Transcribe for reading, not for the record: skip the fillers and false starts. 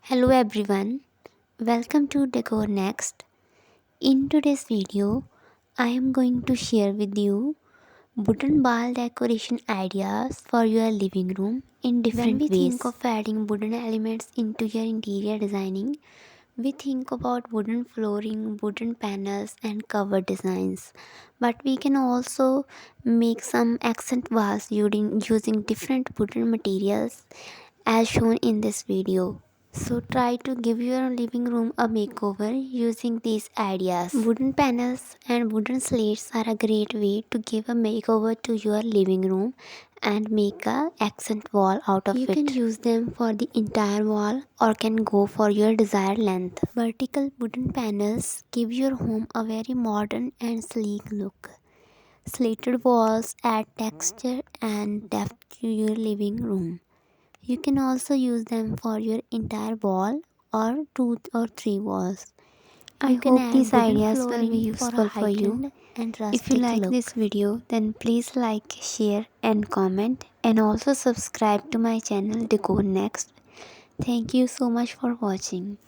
Hello everyone, welcome to Decor Next. In today's video, I am going to share with you wooden wall decoration ideas for your living room in different ways. When we think of adding wooden elements into your interior designing, we think about wooden flooring, wooden panels, and cover designs. But we can also make some accent walls using different wooden materials as shown in this video. So try to give your living room a makeover using these ideas. Wooden panels and wooden slates are a great way to give a makeover to your living room and make a accent wall out of it. You can use them for the entire wall or can go for your desired length. Vertical wooden panels give your home a very modern and sleek look. Slated walls add texture and depth to your living room. You can also use them for your entire wall or two or three walls. I hope these ideas will be useful for you. If you like this video, then please like, share and comment, and also subscribe to my channel Decor Next. Thank you so much for watching.